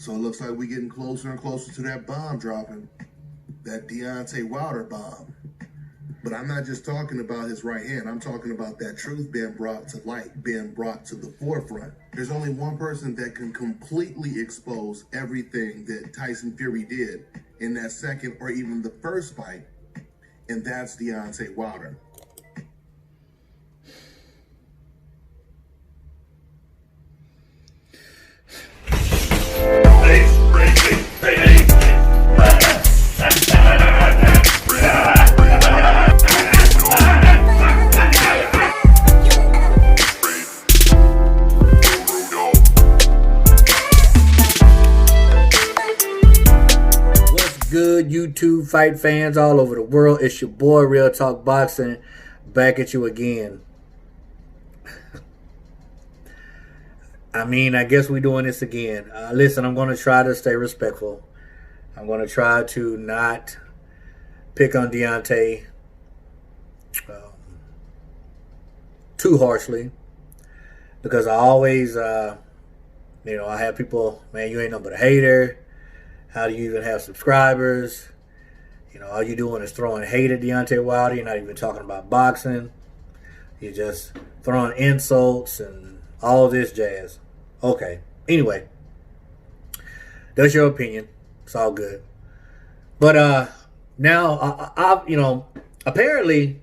So it looks like we're getting closer and closer to that bomb dropping, that Deontay Wilder bomb. But I'm not just talking about his right hand. I'm talking about that truth being brought to light, being brought to the forefront. There's only one person that can completely expose everything that Tyson Fury did in that second or even the first fight, and that's Deontay Wilder. Good YouTube fight fans all over the world, it's your boy Real Talk Boxing back at you again. I guess we're doing this again. Listen, I'm going to try to stay respectful. I'm going to try to not pick on Deontay too harshly, because I always I have people, man, you ain't nothing but a hater. How do you even have subscribers? All you doing is throwing hate at Deontay Wilder. You're not even talking about boxing. You're just throwing insults and all this jazz. Okay. Anyway, that's your opinion. It's all good. But now, apparently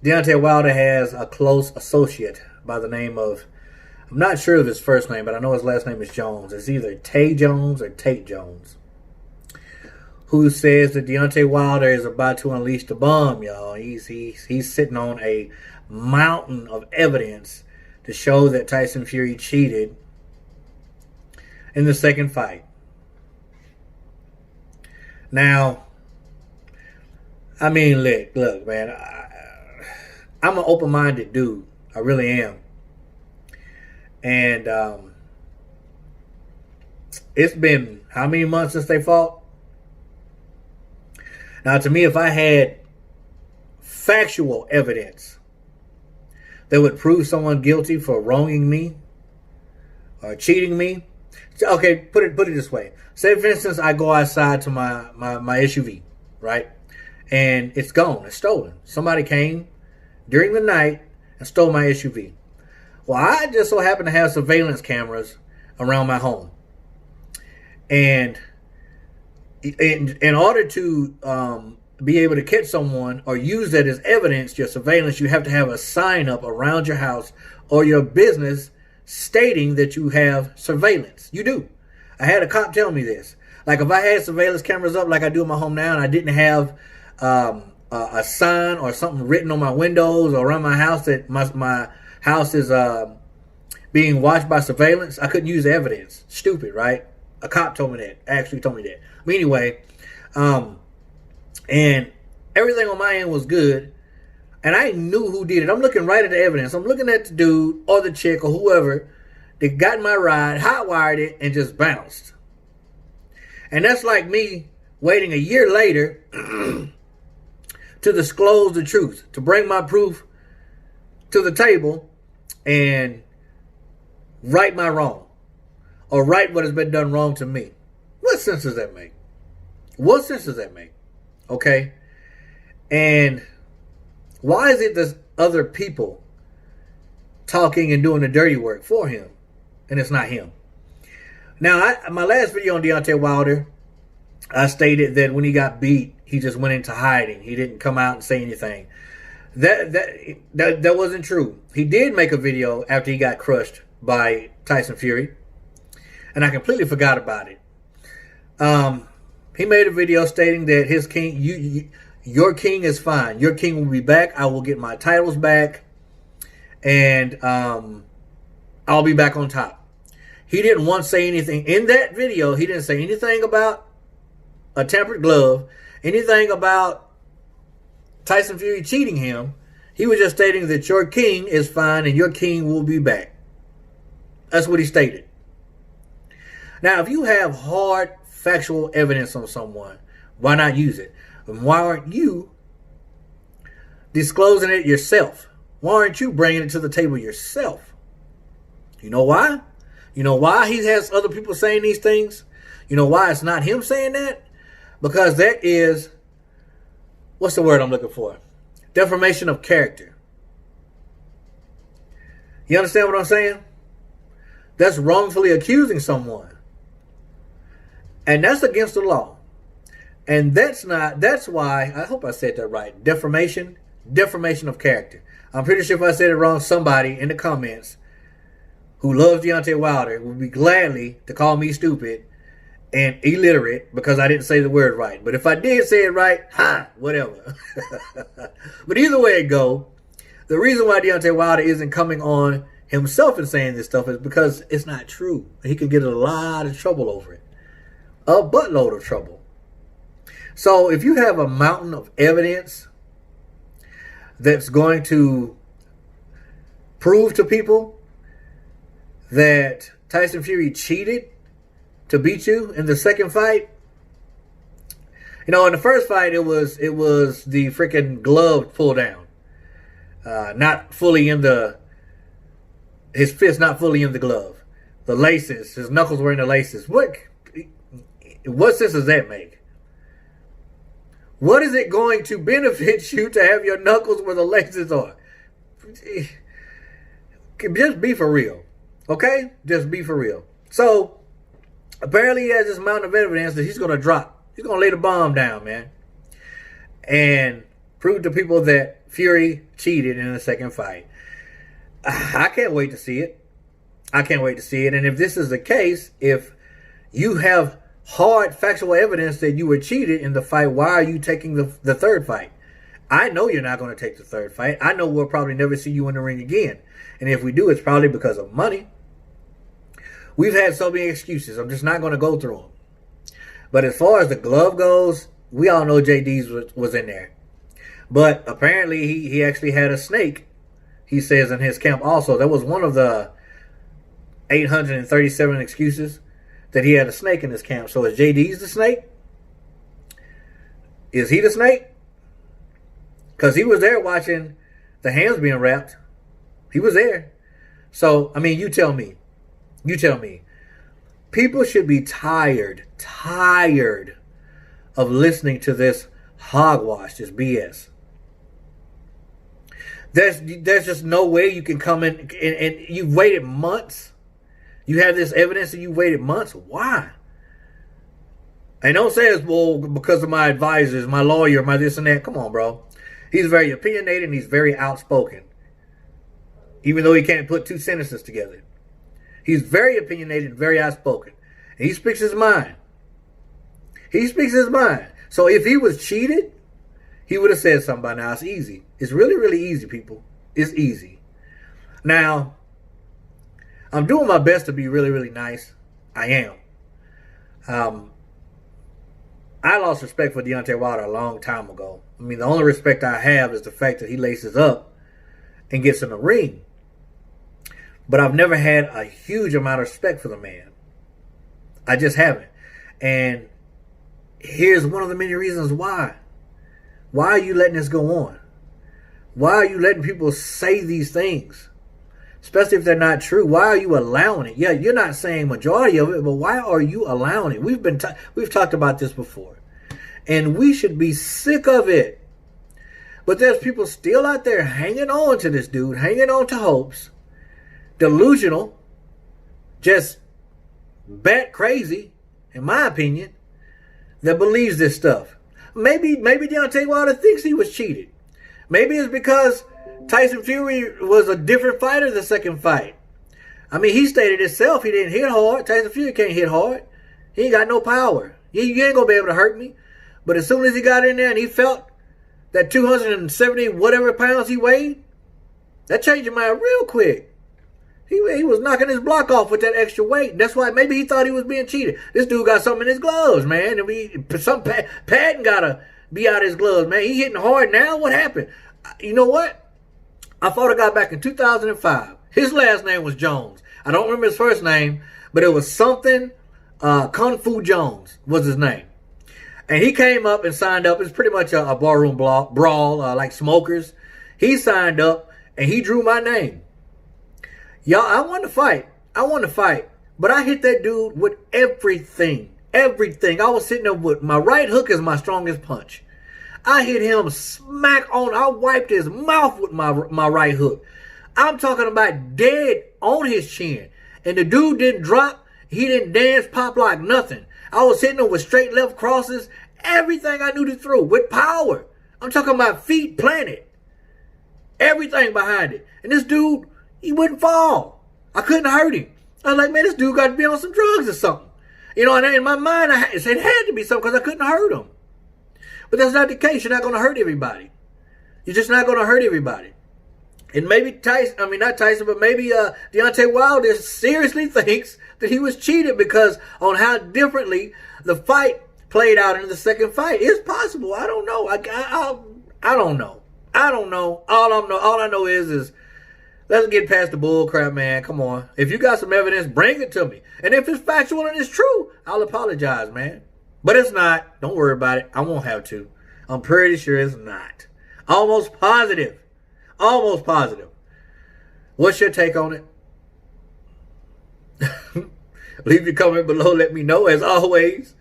Deontay Wilder has a close associate by the name of, I'm not sure of his first name, but I know his last name is Jones. It's either Tay Jones or Tate Jones, who says that Deontay Wilder is about to unleash the bomb, y'all. He's sitting on a mountain of evidence to show that Tyson Fury cheated in the second fight. Now, look, man, I'm an open-minded dude. I really am. And it's been how many months since they fought? Now, to me, if I had factual evidence that would prove someone guilty for wronging me or cheating me, okay, put it this way. Say, for instance, I go outside to my SUV, right? And it's gone. It's stolen. Somebody came during the night and stole my SUV. Well, I just so happen to have surveillance cameras around my home. And in order to be able to catch someone or use that as evidence, your surveillance, you have to have a sign up around your house or your business stating that you have surveillance. You do. I had a cop tell me this. Like, if I had surveillance cameras up like I do in my home now, and I didn't have a sign or something written on my windows or around my house that my house is being watched by surveillance, I couldn't use the evidence. Stupid, right? A cop told me that. Actually told me that. But anyway, and everything on my end was good, and I knew who did it. I'm looking right at the evidence. I'm looking at the dude or the chick or whoever that got in my ride, hot-wired it, and just bounced. And that's like me waiting a year later to disclose the truth, to bring my proof to the table and right my wrong, or right what has been done wrong to me. What sense does that make? What sense does that make? Okay? And why is it there's other people talking and doing the dirty work for him, and it's not him? Now, my last video on Deontay Wilder, I stated that when he got beat, he just went into hiding. He didn't come out and say anything. That wasn't true. He did make a video after he got crushed by Tyson Fury, and I completely forgot about it. He made a video stating that his king, your king is fine. Your king will be back. I will get my titles back, and I'll be back on top. He didn't once say anything in that video. He didn't say anything about a tempered glove, anything about Tyson Fury cheating him. He was just stating that your king is fine and your king will be back. That's what he stated. Now, if you have hard factual evidence on someone, why not use it? And why aren't you disclosing it yourself? Why aren't you bringing it to the table yourself? You know why? You know why he has other people saying these things? You know why it's not him saying that? Because that is, what's the word I'm looking for? Defamation of character. You understand what I'm saying? That's wrongfully accusing someone. And that's against the law. And that's why, I hope I said that right. Defamation of character. I'm pretty sure if I said it wrong, somebody in the comments who loves Deontay Wilder would be gladly to call me stupid and illiterate because I didn't say the word right. But if I did say it right, whatever. But either way it go, the reason why Deontay Wilder isn't coming on himself and saying this stuff is because it's not true. He could get a lot of trouble over it. A buttload of trouble. So if you have a mountain of evidence that's going to prove to people that Tyson Fury cheated to beat you in the second fight. You know, in the first fight, it was the freaking glove pull down. Not fully in his fist not fully in the glove. The laces, his knuckles were in the laces. What sense does that make? What is it going to benefit you to have your knuckles where the laces are? Just be for real. Okay? Just be for real. So, apparently he has this mountain of evidence that he's going to drop. He's going to lay the bomb down, man. And prove to people that Fury cheated in the second fight. I can't wait to see it. I can't wait to see it. And if this is the case, if you have hard factual evidence that you were cheated in the fight, why are you taking the third fight? I know you're not going to take the third fight. I know we'll probably never see you in the ring again. And if we do, it's probably because of money. We've had so many excuses. I'm just not going to go through them. But as far as the glove goes, we all know JD's was in there. But apparently he actually had a snake, he says in his camp also. That was one of the 837 excuses, that he had a snake in his camp. So is JD's the snake? Is he the snake? Because he was there watching the hands being wrapped. He was there. So, I mean, you tell me. You tell me. People should be tired of listening to this hogwash, this BS. There's just no way you can come in and you've waited months. You have this evidence and you waited months. Why? And don't say it's, well, because of my advisors, my lawyer, my this and that. Come on, bro. He's very opinionated and he's very outspoken. Even though he can't put two sentences together. He's very opinionated, very outspoken. And he speaks his mind. He speaks his mind. So if he was cheated, he would have said something by now. It's easy. It's really, really easy, people. It's easy. Now, I'm doing my best to be really, really nice. I am. I lost respect for Deontay Wilder a long time ago. I mean, the only respect I have is the fact that he laces up and gets in the ring. But I've never had a huge amount of respect for the man. I just haven't. And here's one of the many reasons why. Why are you letting this go on? Why are you letting people say these things? Especially if they're not true. Why are you allowing it? Yeah, you're not saying majority of it, but why are you allowing it? We've talked about this before. And we should be sick of it. But there's people still out there hanging on to this dude, hanging on to hopes, delusional, just bat crazy, in my opinion, that believes this stuff. Maybe Deontay Wilder thinks he was cheated. Maybe it's because Tyson Fury was a different fighter the second fight. I mean, he stated himself he didn't hit hard. Tyson Fury can't hit hard. He ain't got no power. You ain't going to be able to hurt me. But as soon as he got in there and he felt that 270 whatever pounds he weighed, that changed his mind real quick. He was knocking his block off with that extra weight. That's why maybe he thought he was being cheated. This dude got something in his gloves, man. Some padding got to be out of his gloves, man. He hitting hard now. What happened? You know what? I fought a guy back in 2005. His last name was Jones. I don't remember his first name, but it was something Kung Fu Jones was his name. And he came up and signed up. It's pretty much a barroom brawl like smokers. He signed up and he drew my name. Y'all, I wanted to fight. But I hit that dude with everything. Everything. I was sitting there with my right hook is my strongest punch. I hit him smack on. I wiped his mouth with my right hook. I'm talking about dead on his chin. And the dude didn't drop. He didn't dance, pop like nothing. I was hitting him with straight left crosses. Everything I knew to throw with power. I'm talking about feet planted. Everything behind it. And this dude, he wouldn't fall. I couldn't hurt him. I was like, man, this dude got to be on some drugs or something. You know, and in my mind, it had to be something because I couldn't hurt him. But that's not the case. You're not going to hurt everybody. You're just not going to hurt everybody. And maybe not Tyson, but maybe Deontay Wilder seriously thinks that he was cheated because on how differently the fight played out in the second fight. It's possible. I don't know. I don't know. I don't know. All I know is let's get past the bull crap, man. Come on. If you got some evidence, bring it to me. And if it's factual and it's true, I'll apologize, man. But it's not. Don't worry about it. I won't have to. I'm pretty sure it's not. Almost positive. Almost positive. What's your take on it? Leave your comment below. Let me know. As always,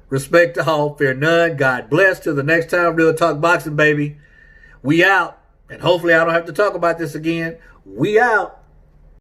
respect to all, fear none. God bless. Till the next time, Real Talk Boxing, baby. We out. And hopefully I don't have to talk about this again. We out.